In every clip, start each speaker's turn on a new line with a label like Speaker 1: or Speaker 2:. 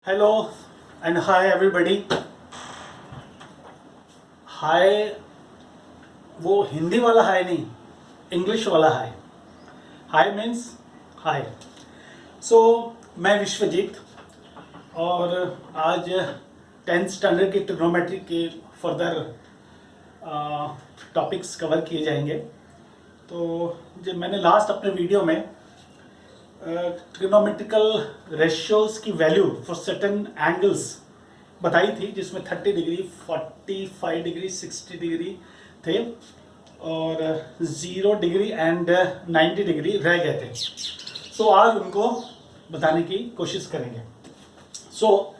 Speaker 1: Hello and hi everybody. Hi वो हिंदी वाला हाय नहीं, इंग्लिश वाला हाय। हाय मीन्स हाय। सो मैं विश्वजीत और आज 10th स्टैंडर्ड की ट्रिग्नोमेट्री के फर्दर टॉपिक्स कवर किए जाएंगे। तो जब मैंने लास्ट अपने वीडियो में ट्रिग्नोमेट्रिकल रेशियोज की वैल्यू फॉर सर्टेन एंगल्स बताई थी, जिसमें 30 डिग्री, 45 डिग्री, 60 डिग्री थे और 0 डिग्री एंड 90 डिग्री रह गए थे। सो आज उनको बताने की कोशिश करेंगे। सो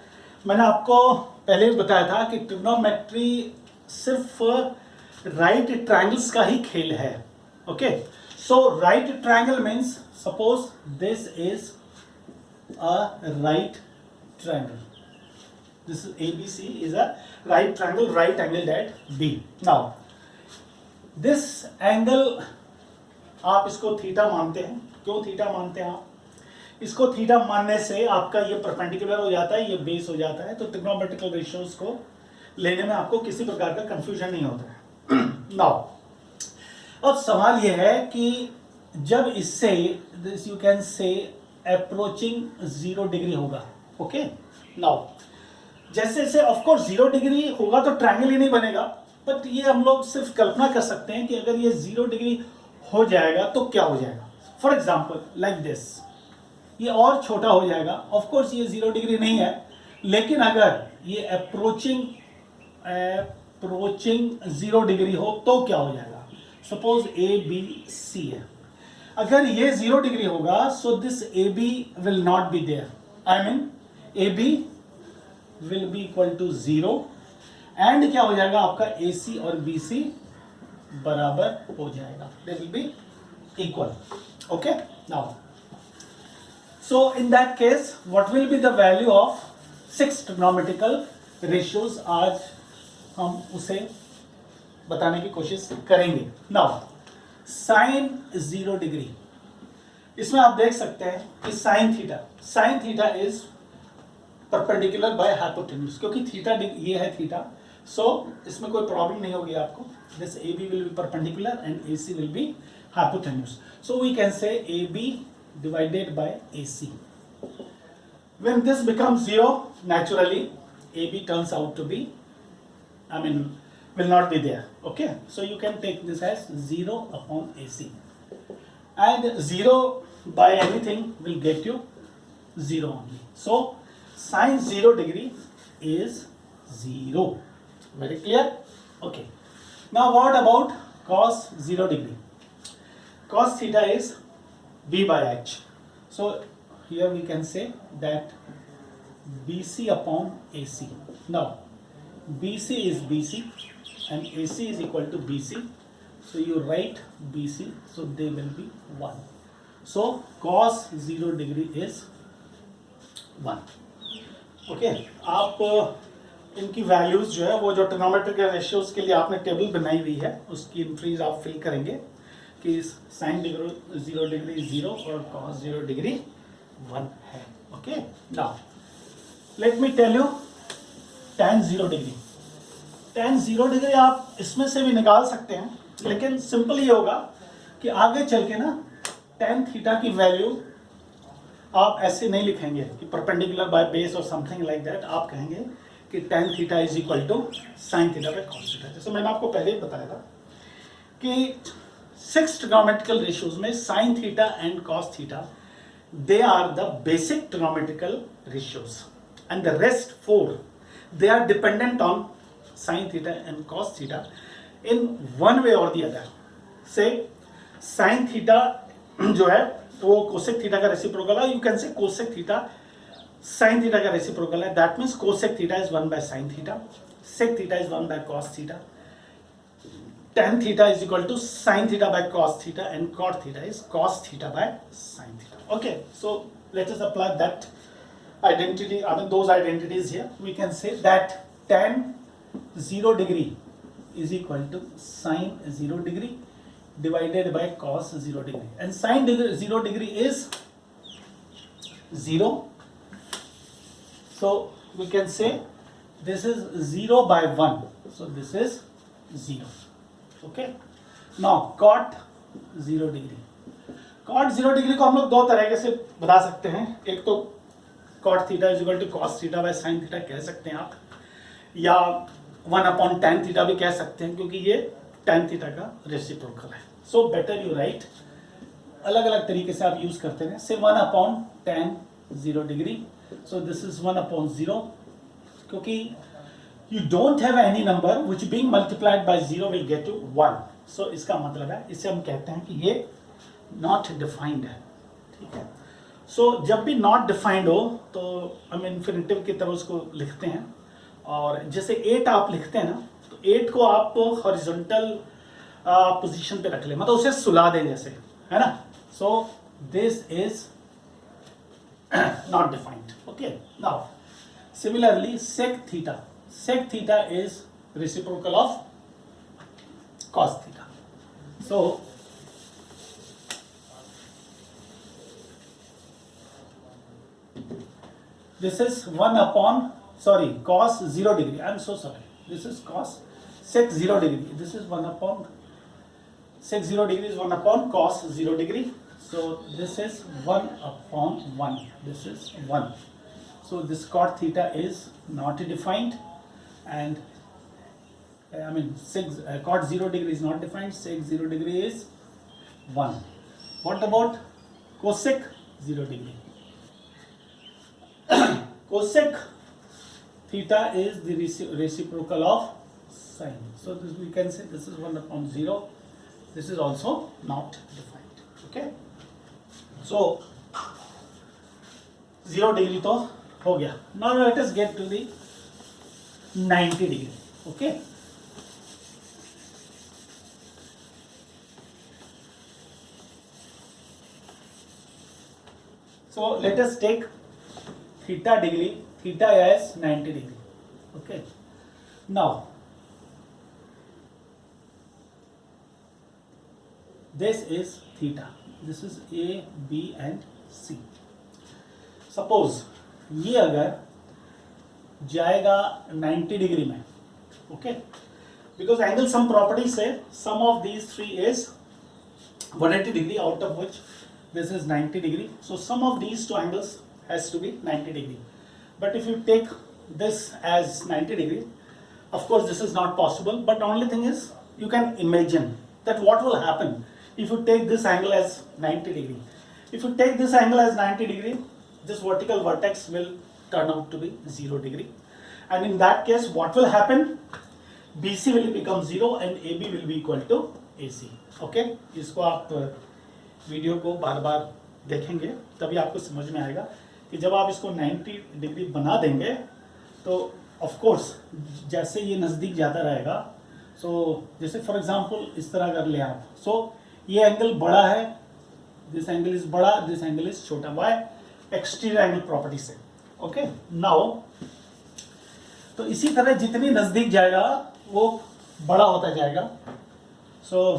Speaker 1: मैंने आपको पहले भी बताया था कि ट्रिग्नोमेट्री सिर्फ राइट ट्रायंगल्स का ही खेल है। Okay, so right triangle means suppose this is a right triangle. This is ABC is a right triangle, right angled at B. Now this angle आप इसको थीटा मानते हैं। क्यों थीटा मानते हैं आप? इसको थीटा मानने से आपका ये परपेंडिकुलर हो जाता है, ये बेस हो जाता है, तो ट्रिग्नोमेट्रिकल रेशियोज को लेने में आपको किसी प्रकार का कंफ्यूजन नहीं होता है। नाउ अब सवाल ये है कि जब इससे this you can say approaching 0 degree होगा। ओके, नाउ जैसे जैसे ऑफ कोर्स 0 डिग्री होगा तो ट्रायंगल ही नहीं बनेगा, बट ये हम लोग सिर्फ कल्पना कर सकते हैं कि अगर ये 0 डिग्री हो जाएगा तो क्या हो जाएगा। फॉर एग्जाम्पल लाइक दिस, ये और छोटा हो जाएगा। ऑफ कोर्स ये 0 डिग्री नहीं है, लेकिन अगर ये अप्रोचिंग 0 डिग्री हो तो क्या हो जाएगा। सपोज ABC है, अगर ये 0 डिग्री होगा so this AB will not be there. I mean AB will be equal to 0 and क्या हो जाएगा आपका AC और BC बराबर हो जाएगा, they will be equal. Okay, now so in that case what will be the value of 6 trigonometrical ratios, आज हम उसे बताने की कोशिश करेंगे। नाउ साइन 0 डिग्री, इसमें आप देख सकते हैं कि sine theta is perpendicular by hypotenuse, क्योंकि थीटा ये है थीटा, सो इसमें कोई प्रॉब्लम नहीं होगी आपको। This AB will be perpendicular and AC will be hypotenuse, so we can say AB divided by AC। When this becomes 0, naturally AB turns out to be, I mean, will not be there. Okay, so you can take this as 0 upon AC, and 0 by anything will get you 0 only. So sin 0 degree is 0. Very clear? Okay, now what about cos 0 degree? Cos theta is B by H, so here we can say that BC upon AC. Now BC is BC and AC is equal to BC, so you write BC, so they will be 1. So cos 0 degree is 1. Okay, आप इनकी values जो है वो जो trigonometrical ratios के लिए आपने table बनाई हुई है उसकी एंट्रीज आप फिल करेंगे कि साइन 0 डिग्री 0 और cos 0 डिग्री 1 है। Okay, now let me tell you tan 0 degree. tan 0 degree आप इसमें से भी निकाल सकते हैं, लेकिन सिंपल ये होगा कि आगे चल के ना tan थीटा की वैल्यू आप ऐसे नहीं लिखेंगे कि परपेंडिकुलर बाय बेस और समथिंग लाइक दैट। आप कहेंगे कि tan theta is equal to sine theta by cos theta. जैसे मैंने आपको पहले ही बताया था कि 6 ट्रिग्नोमेट्रिकल रेशियोज में sine theta and cos theta they are the basic trigonometrical ratios and the rest 4 they are dependent on sin theta and cos theta in one way or the other. Say sin theta जो है वो cosec theta का reciprocal है, you can say cosec theta sin theta का reciprocal है, that means cosec theta is 1 by sin theta, sec theta is 1 by cos theta, tan theta is equal to sin theta by cos theta and cot theta is cos theta by sin theta. Okay, so let us apply that identity, I mean those identities here. We can say that tan 0 degree is equal to sin 0 degree divided by cos 0 degree, and sin 0 degree is 0, So we can say this is 0 by 1. So this is 0. Okay. Now cot 0 degree. cot 0 degree को हम लोग दो तरीके से बता सकते हैं. एक तो cot theta is equal to cos theta by sin theta कह सकते हैं आप, या 1/tan थीटा भी कह सकते हैं, क्योंकि ये tan थीटा का रेसिप्रोकल है. सो बेटर यू राइट, अलग अलग तरीके से आप यूज करते हैं. से 1/tan 0 degree. So this is 1/0, क्योंकि you don't have any number which being multiplied by 0 will get to 1. So इसका मतलब है, इसे हम कहते हैं कि ये not defined है. ठीक है. So जब भी not defined हो तो हम infinitive की तरह उसको लिखते हैं, और जैसे 8 आप लिखते हैं ना, तो 8 को आप horizontal पोजीशन पे रख लें, मतलब उसे सुला दें जैसे, है ना. So this is not defined. Okay. Now similarly sec theta. Sec theta is reciprocal of cos theta. So this is cos 0 degree. I am so sorry. This is cos sec 0 degree. This is 1 upon sec 0 degree is 1 upon cos 0 degree. So this is 1 upon 1. This is 1. So this cot theta is not defined, and cot 0 degree is not defined. Sec 0 degree is 1. What about cosec 0 degree? Cosec theta is the reciprocal of sine. So this we can say this is 1/0. This is also not defined. Okay. So 0 degree तो हो गया. Now let us get to the 90 degree. Okay. So let us take theta degree, theta as 90 degree. Okay. Now this is theta. This is A, B and C. Suppose ये अगर जाएगा 90 degree में, okay, because angle sum property से sum of these three is 180 degree, out of which this is 90 degree. So sum of these two angles has to be 90 degree. But if you take this as 90 degree, of course this is not possible, but only thing is you can imagine that what will happen if you take this angle as 90 degree. If you take this angle as 90 degree, this vertical vertex will turn out to be 0 degree, and in that case what will happen? BC will become 0 and AB will be equal to AC. Okay, इसको आप video को बार बार देखेंगे तभी आपको समझ में आएगा कि जब आप इसको 90 डिग्री बना देंगे तो ऑफ कोर्स जैसे ये नज़दीक ज़्यादा रहेगा. सो जैसे फॉर एग्जांपल इस तरह कर ले आप. सो ये एंगल बड़ा है, दिस एंगल इज बड़ा, दिस एंगल इज छोटा. वाई? एक्सटीरियर एंगल प्रॉपर्टी से. ओके. नाउ तो इसी तरह जितनी नज़दीक जाएगा वो बड़ा होता जाएगा. सो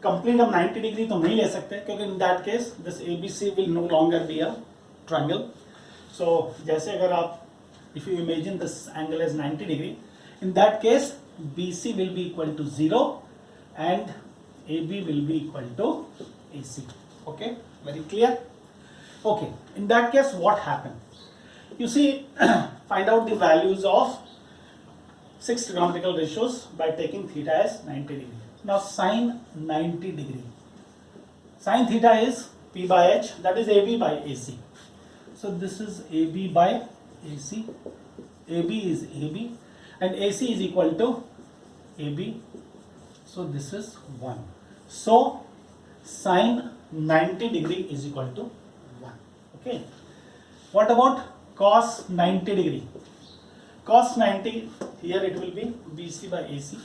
Speaker 1: कंप्लीट हम 90 डिग्री तो नहीं ले सकते, क्योंकि in that case this ABC will no longer be a triangle. So जैसे अगर आप if you imagine this angle as 90 degree, in that case BC will be equal to 0 and AB will be equal to AC. Okay, very clear? Okay, in that case what happened? You see, find out the values of 6 trigonometrical ratios by taking theta as 90 degree. Now sin 90 degree, sin theta is P by H, that is AB by AC. So this is AB by AC, AB is AB and AC is equal to AB, so this is 1. So sin 90 degree is equal to 1. Okay. What about cos 90 degree? Cos 90, here it will be BC by AC,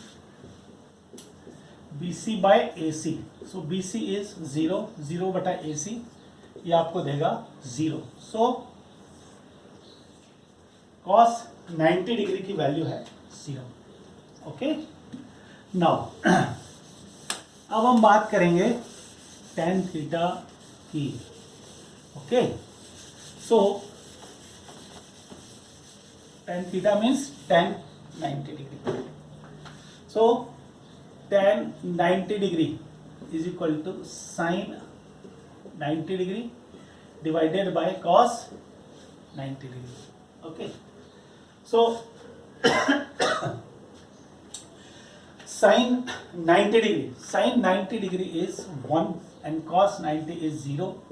Speaker 1: BC by AC. So BC is 0, 0 बटा AC ये आपको देगा 0. So cos 90 degree की value है 0. Okay. Now अब हम बात करेंगे tan थीटा की. Okay. So tan theta means tan 90 degree. So tan 90 degree is equal to sin 90 degree divided by cos 90 degree. Okay, so sin 90 degree is 1 and cos 90 is 0,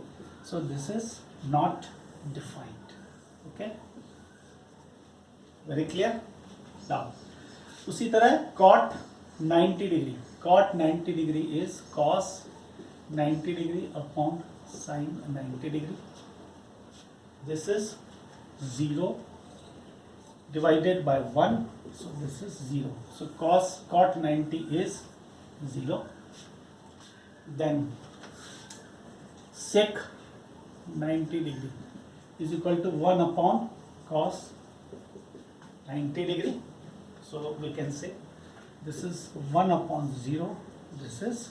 Speaker 1: so this is not defined. Okay, very clear. Now उसी तरह cot 90 degree is cos 90 degree upon sin 90 degree. This is 0 divided by 1, so this is 0. So cot 90 is 0. Then sec 90 degree is equal to 1 upon cos 90 degree. So we can say this is 1 upon 0. This is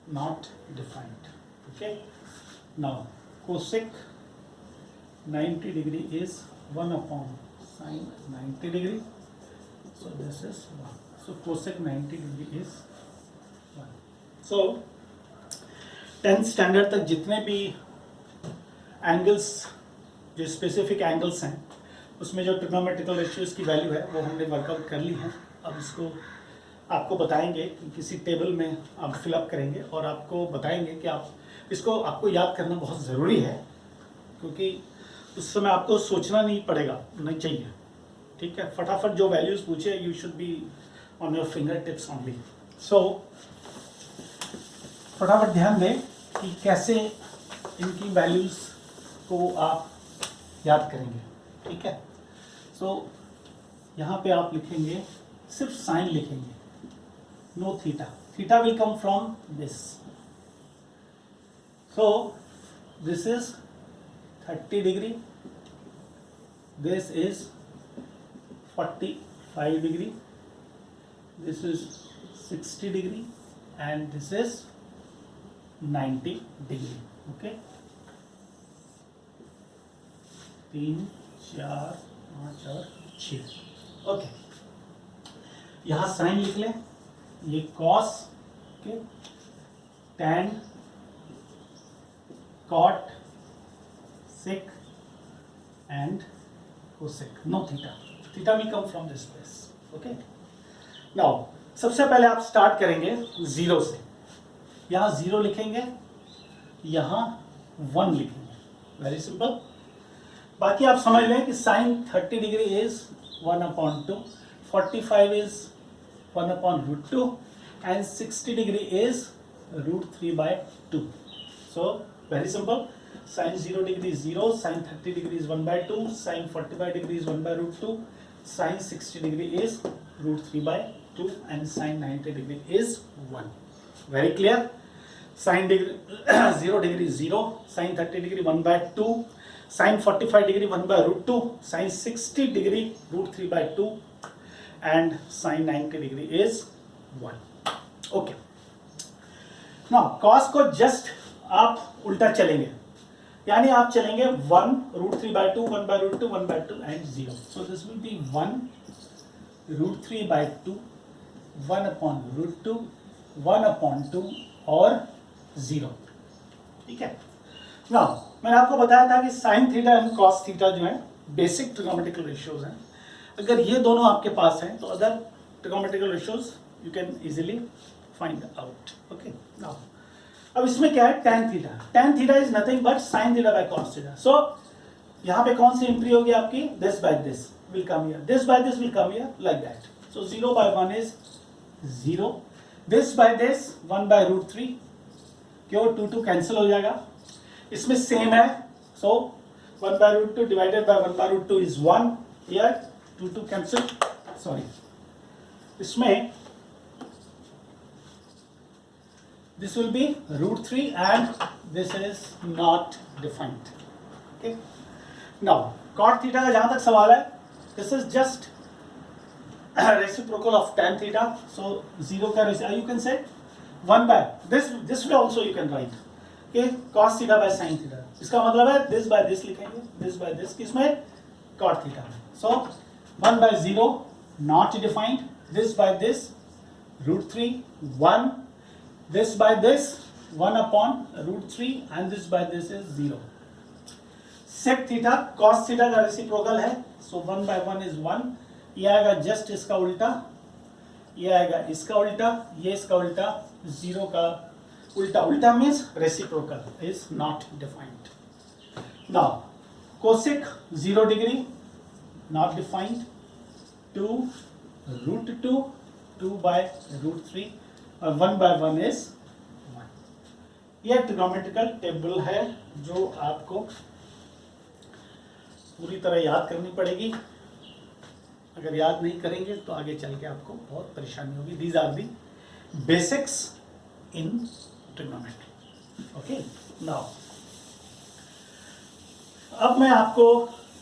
Speaker 1: not defined. Okay. Now cosec 90 degree is 1 upon sin 90 degree. So this is 1. So cosec 90 degree is 1. So 10th standard तक जितने भी angles, जो specific angles हैं, उसमें जो trigonometrical ratios की value है वो हमने वर्कआउट कर ली है. अब इसको आपको बताएंगे कि किसी टेबल में आप फिलअप करेंगे और आपको बताएंगे कि आप इसको आपको याद करना बहुत ज़रूरी है, क्योंकि उस समय आपको सोचना नहीं पड़ेगा, नहीं चाहिए. ठीक है, फटाफट जो वैल्यूज़ पूछे you should be on your finger tips only. So फटाफट ध्यान दें कि कैसे इनकी वैल्यूज़ को आप याद करेंगे. ठीक है, सो यहाँ पे आप लिखेंगे, सिर्फ साइन लिखेंगे, no theta. Theta will come from this. So this is 30 degree, this is 45 degree, this is 60 degree, and this is 90 degree. Okay, 3 4 5 और 6. ओके, यहाँ साइन लिख लें, ये cos, okay, tan, cot, sec and cosec, no theta. Theta will come from this place. Okay. Now सबसे पहले आप start करेंगे 0 से. यहाँ 0 लिखेंगे, यहाँ 1 लिखेंगे. Very simple. बाकी आप समझ लें कि sign 30 degree is 1 upon 2, 45 is 1 upon root 2, and 60 degree is root 3 by 2. So very simple. Sin 0 degree is 0, sin 30 degree is 1 by 2, sin 45 degree is 1 by root 2, sin 60 degree is root 3 by 2, and sin 90 degree is 1. Very clear? Sin 0 degree is 0, sin 30 degree 1 by 2, sin 45 degree 1 by root 2, sin 60 degree root 3 by 2, and sin 90 degree is 1. Okay. Now cos को just आप उल्टा चलेंगे, यानी आप चलेंगे 1 root 3 by 2, 1 by root 2, 1 by 2 and 0. So this will be 1 root 3 by 2, 1 upon root 2, 1 upon 2 और 0. ठीक है. Now मैंने आपको बताया था कि sin theta and cos theta जो है बेसिक ट्रिग्नोमेट्रिकल रेशियोज हैं. अगर ये दोनों आपके पास हैं तो other trigonometrical ratios you can easily find out. Okay. Now अब इसमें क्या है, tan theta. tan theta is nothing but sin theta by cos theta. So यहाँ पे कौन सी इंट्री होगी आपकी, this by this will come here, this by this will come here, like that. So 0 by 1 is 0, this by this 1 by root 3, क्यों 2 2 cancel हो जाएगा. इसमें सेम है, सो 1 by root 2 divided by 1 by root 2 is 1, here 2 2 cancel, sorry. इसमें this will be root 3 and this is not defined. Okay. Now cot theta का जहाँ तक सवाल है, this is just reciprocal of tan theta. So 0 का you can say 1 by this way also you can write. Okay, cos theta by sin theta. इसका मतलब है this by this लिखेंगे, this by this. किसमें cot theta में. So 1 by 0 not defined, this by this root 3, 1, this by this 1 upon root 3 and this by this is 0. sec theta cos theta का reciprocal है, so 1 by 1 is 1. ये आएगा just इसका उल्टा, ये आएगा इसका उल्टा, ये इसका उल्टा, 0 का उल्टा. उल्टा means reciprocal is not defined. Now cosec 0 degree not defined, 2 root 2, 2 by root 3 और 1 by 1 is 1. यह ट्रिग्नोमेट्रिकल टेबल है जो आपको पूरी तरह याद करनी पड़ेगी. अगर याद नहीं करेंगे तो आगे चल के आपको बहुत परेशानी होगी. These are the basics in trigonometry. Okay, now अब मैं आपको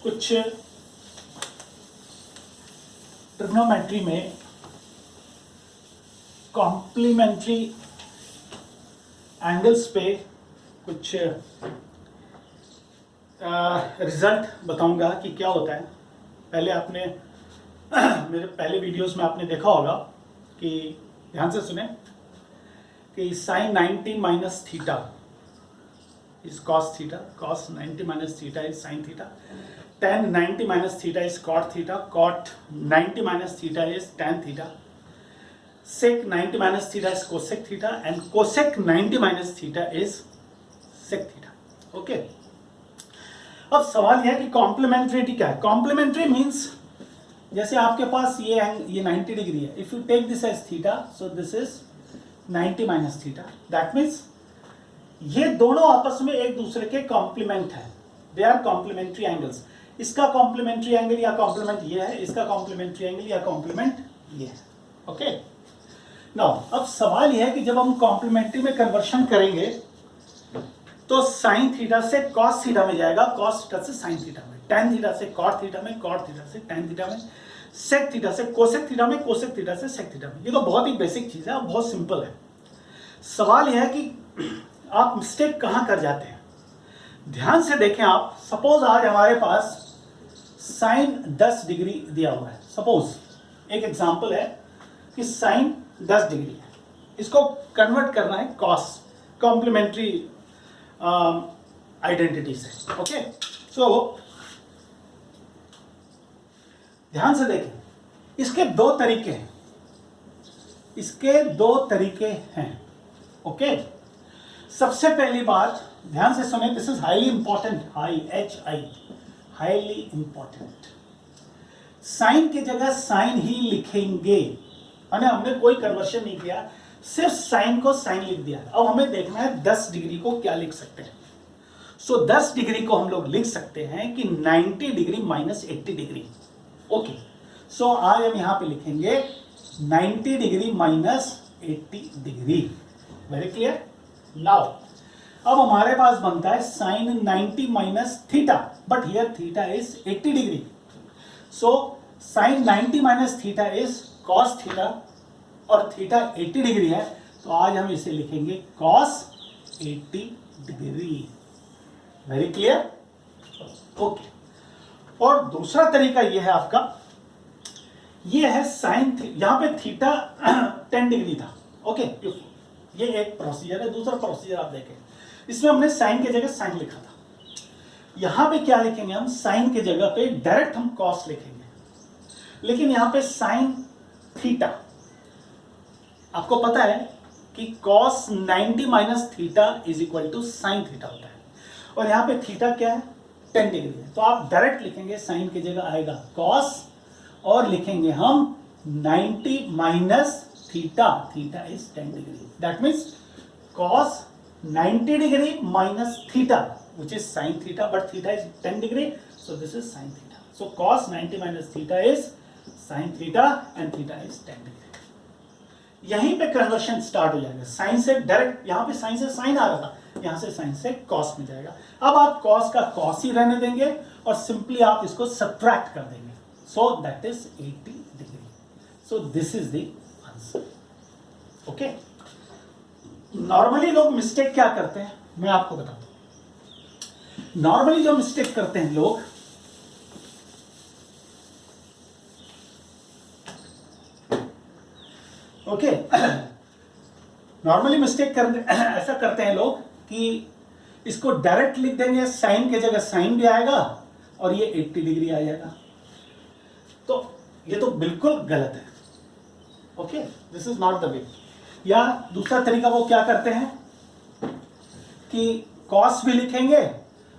Speaker 1: कुछ ट्रिग्नोमेट्री में कॉम्प्लीमेंट्री एंगल्स पे कुछ रिजल्ट बताऊंगा कि क्या होता है. पहले आपने मेरे पहले वीडियोस में आपने देखा होगा कि ध्यान से सुने कि sine 90 minus theta is cos theta, cos 90 minus theta is sine theta, tan 90 minus theta is cot theta, cot 90 minus theta is tan theta, sec 90 minus theta is cosec theta and cosec 90 minus theta is sec theta. Okay. अब सवाल यह है कि कॉम्प्लीमेंट्रिटी क्या है. Complementary means जैसे आपके पास ये 90 डिग्री है, if you take this as theta so this is 90 minus theta. That means ये दोनों आपस में एक दूसरे के कॉम्प्लीमेंट है. They are complementary angles. इसका कॉम्प्लीमेंट्री एंगल या कॉम्प्लीमेंट ये है, इसका कॉम्प्लीमेंट्री एंगल या कॉम्प्लीमेंट ये है. ओके, नाउ अब सवाल यह है कि जब हम कॉम्प्लीमेंट्री में कन्वर्शन करेंगे तो साइन थीटा से कॉस थीटा में जाएगा, कॉस थीटा से साइन थीटा में, टेन थीटा से कॉट थीटा में, कॉट थीटा से टेन थीटा में, सेक थीटा से कोसेक थीटा में, कोसेक थीटा से सेक थीटा में. ये तो बहुत ही बेसिक चीज है, बहुत सिंपल है. सवाल यह है कि आप मिस्टेक कहां कर जाते हैं. ध्यान से देखें आप. सपोज आज हमारे पास साइन 10 डिग्री दिया हुआ है. सपोज एक एग्जांपल है कि साइन 10 डिग्री है, इसको कन्वर्ट करना है कॉस, कॉम्प्लीमेंट्री आइडेंटिटी से. ओके, सो ध्यान से देखें. इसके दो तरीके हैं, इसके दो तरीके हैं. ओके, सबसे पहली बात ध्यान से सुने. This is highly important, highly important. Sine की जगह साइन ही लिखेंगे. हमने कोई कन्वर्शन नहीं किया, सिर्फ साइन को साइन लिख दिया. अब हमें देखना है 10 डिग्री को क्या लिख सकते हैं. सो 10 डिग्री को हम लोग लिख सकते हैं कि 90 degree minus 80 degree. Okay, so आज हम यहां पे लिखेंगे 90 degree minus 80 degree. Very clear. Now अब हमारे पास बनता है sine 90 minus theta, but here theta is 80 degree. So sine 90 minus theta is cos theta और थीटा 80 डिग्री है, तो आज हम इसे लिखेंगे cos 80 degree. Very clear. Okay, और दूसरा तरीका यह है आपका, ये है साइन, यहां पे थीटा 10 डिग्री था. ओके, ये एक प्रोसीजर है. दूसरा प्रोसीजर आप देखें, इसमें हमने साइन की जगह साइन लिखा था. यहां पे क्या लिखेंगे हम, साइन की जगह पे डायरेक्ट हम कॉस लिखेंगे. लेकिन यहां पे साइन थीटा, आपको पता है कि cos 90 minus theta is equal to sine theta होता है, और यहां पे थीटा क्या है, 10 डिग्री है. तो आप डायरेक्ट लिखेंगे, साइन की जगह आएगा कॉस और लिखेंगे हम 90 minus theta, theta is 10 degree. That means cos 90 degree minus theta which is sin theta, but theta is 10 degree, so this is sin theta. So cos 90 minus theta is sin theta and theta is 10 degree. यहीं पे conversion start हो जाएगा. Sign से direct, यहाँ पे sign से sign आ रहा था, यहाँ से साइन से कॉस में जाएगा. अब आप कॉस का कॉस ही रहने देंगे और सिंपली आप इसको सब्ट्रैक्ट कर देंगे. So that is 80 degree. So this is the answer. Okay, normally लोग मिस्टेक क्या करते हैं, मैं आपको बताता हूं. नॉर्मली जो मिस्टेक करते हैं लोग, ओके, नॉर्मली मिस्टेक करने ऐसा करते हैं लोग कि इसको डायरेक्ट लिख देंगे, साइन की जगह साइन भी आएगा और ये 80 डिग्री आ जाएगा, तो ये तो बिल्कुल गलत है। Okay, this is not the way. या दूसरा तरीका वो क्या करते हैं कि कॉस भी लिखेंगे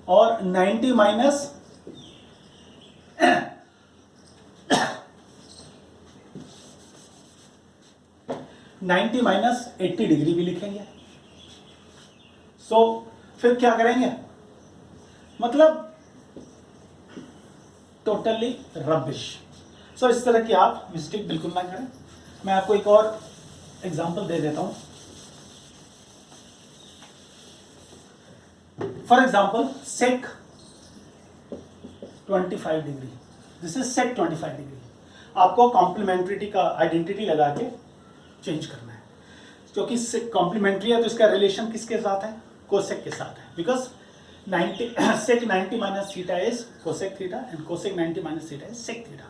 Speaker 1: और 90 माइनस 80 डिग्री भी लिखेंगे। सो फिर क्या करेंगे, मतलब टोटली रबिश। सो इस तरह की आप मिस्टेक बिल्कुल ना करें। मैं आपको एक और एग्जांपल दे देता हूं। For example sec 25 degree, this is sec 25 degree. आपको कॉम्प्लीमेंट्रिटी का आइडेंटिटी लगा के चेंज करना है, क्योंकि सेक कॉम्प्लीमेंट्री है तो इसका रिलेशन किसके साथ है, कोसेक के साथ है, because 90 sec 90 minus theta is cosec theta and cosec 90 minus theta is sec theta.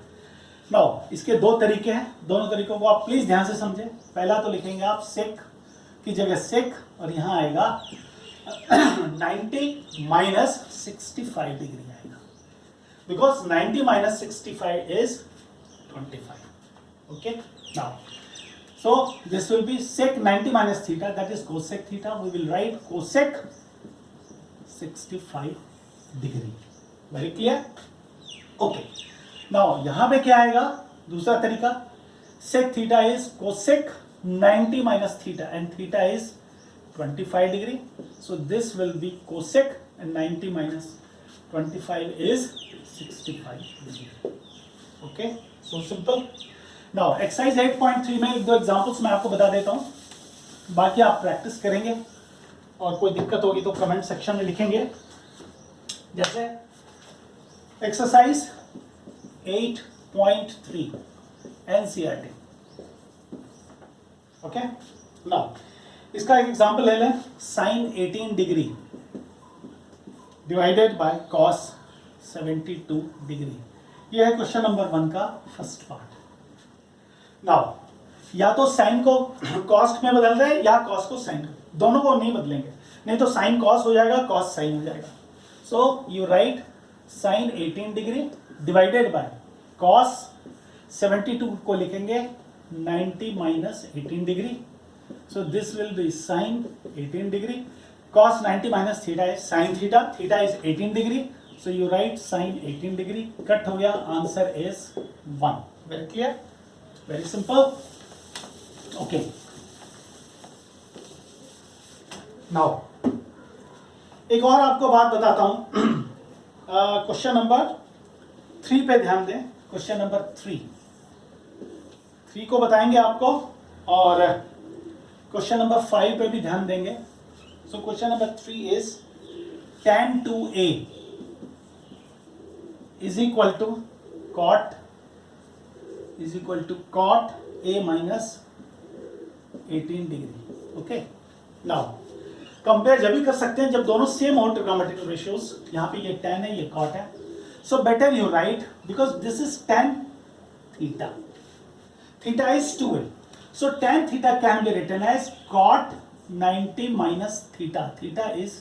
Speaker 1: Now इसके दो तरीके हैं, दोनों तरीकों को आप प्लीज ध्यान से समझें। पहला तो लिखेंगे आप सेक की जगह सेक और यहां आएगा 90 माइनस 65 डिग्री आएगा, because 90 minus 65 is 25। Okay, now so this will be sec 90 minus theta, that is cosec theta. We will write cosec 65 degree. Very clear? Okay. Now यहाँ पे क्या आएगा, दूसरा तरीका, sec theta is cosec 90 minus theta and theta is 25 degree. So this will be cosec and 90 minus 25 is 65 degree. Okay, so simple. Now exercise 8.3 में एक दो examples मैं आपको बता देता हूं, बाकी आप प्रैक्टिस करेंगे और कोई दिक्कत होगी तो कमेंट सेक्शन में लिखेंगे। जैसे एक्सरसाइज 8.3 एनसीईआरटी। ओके, नाउ इसका एक एग्जांपल ले लें, sine 18 degree divided by cos 72 degree. यह है क्वेश्चन नंबर 1 का फर्स्ट पार्ट। नाउ या तो साइन को कॉस्ट में बदल रहे हैं या कॉस को साइन, दोनों को नहीं बदलेंगे, नहीं तो साइन कॉस हो जाएगा, कॉस साइन हो जाएगा। So you write sine 18 degree divided by cos 72 को लिखेंगे 90 minus 18 degree. So this will be sine 18 degree, cos 90 minus theta is sine theta, theta is 18 degree, so you write sine 18 degree. Cut हो गया, answer is 1। Very clear, very simple. Okay, now एक और आपको बात बताता हूं। Question number 3 पे ध्यान दें। क्वेश्चन नंबर 3 को बताएंगे आपको, और क्वेश्चन नंबर 5 पे भी ध्यान देंगे। So question number 3 is tan 2a is equal to cot a minus 18 degree. Okay, now compare जब भी कर सकते हैं जब दोनों सेम हो ट्रिग्नोमेट्रिक रेशियोज। यहाँ पे ये tan है, ये cot है, so better you right, because this is tan theta, theta is 2a, so tan theta can be written as cot 90 minus theta, theta is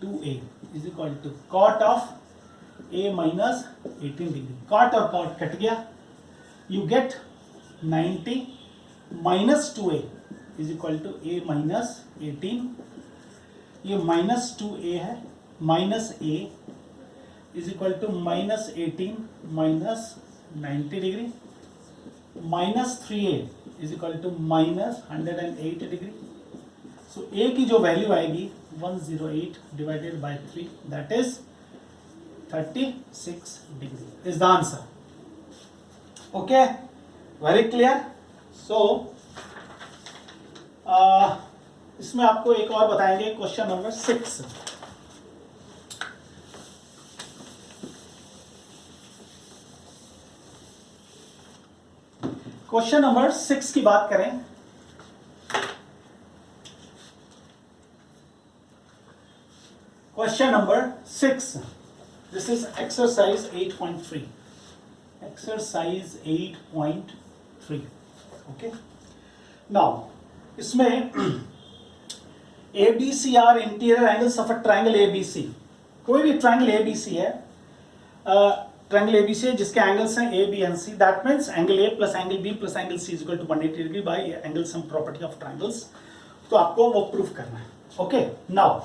Speaker 1: 2a is equal to cot of a minus 18 degree. cot और cot cut गया, you get 90 minus 2a is equal to a minus 18, ये minus 2a है, minus a is equal to minus 18 minus 90 degree, minus 3a is equal to minus 108 degree. so a की जो value आएगी 108 divided by 3, that is 36 degree is the answer. Okay, very clear. So इसमें आपको एक और बताएंगे, question number 6। Question number 6 की बात करें, question number 6, this is exercise 8.3, exercise 8.3. okay, now इसमें ABC are interior angles of a triangle ABC. कोई भी ट्राइंगल ABC है, ट्राइंगल ABC है जिसके एंगल्स हैं A, B and C. That means angle A plus angle B plus angle C is equal to 180 degree by angle sum property of triangles. तो आपको वो proof करना है. ओके, नाउ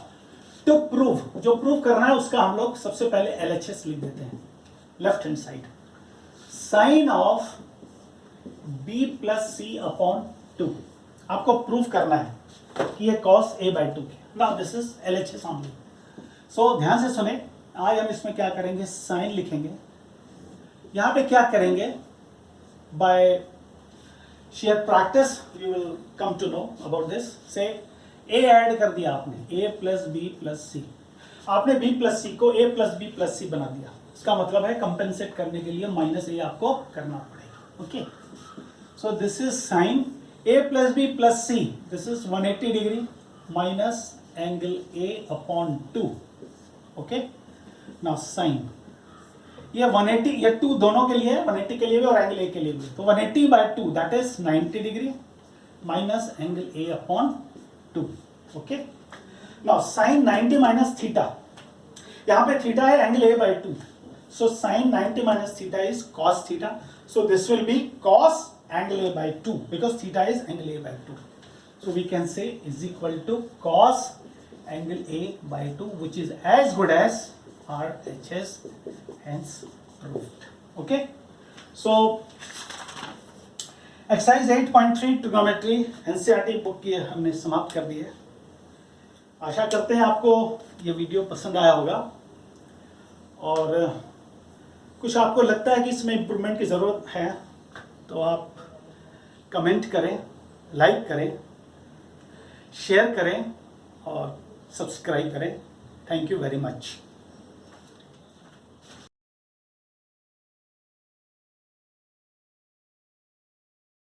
Speaker 1: टू प्रूव, जो prove करना है उसका हम लोग सबसे पहले LHS लिख देते हैं. Left hand side sine of B plus C upon 2. आपको प्रूफ करना है कि ये cos A बाई 2 के. Now this is LHS only. So ध्यान से सुने. आज हम इसमें क्या करेंगे, साइन लिखेंगे. यहां पे क्या करेंगे, by sheer practice you will come to know about this. Say A add कर दिया आपने, A plus B plus C. आपने B प्लस C को A plus B plus C बना दिया. इसका मतलब है कंपेंसेट करने के लिए माइनस A आपको करना पड़ेगा. Okay, so this is sine A plus B plus C. This is 180 degree minus angle A upon 2. Okay, now sign ये 180, ये 2 दोनों के लिए है, 180 के लिए भी और एंगल A के लिए भी. तो 180 by 2 that is 90 degree minus angle A upon 2. Okay, now sine 90 minus theta. यहाँ पे थीटा है angle A by 2. So sine 90 minus theta is cos theta. So this will be cos angle A by 2 because theta is angle A by 2. So we can say is equal to cos angle A by 2, which is as good as RHS, hence proved. Okay, so exercise 8.3 trigonometry NCERT book की हमने समाप्त कर दी है. आशा करते हैं आपको ये video पसंद आया होगा और कुछ आपको लगता है कि इसमें इम्प्रूवमेंट की ज़रूरत है तो आप कमेंट करें, लाइक करें, शेयर करें और सब्सक्राइब करें. Thank you very much.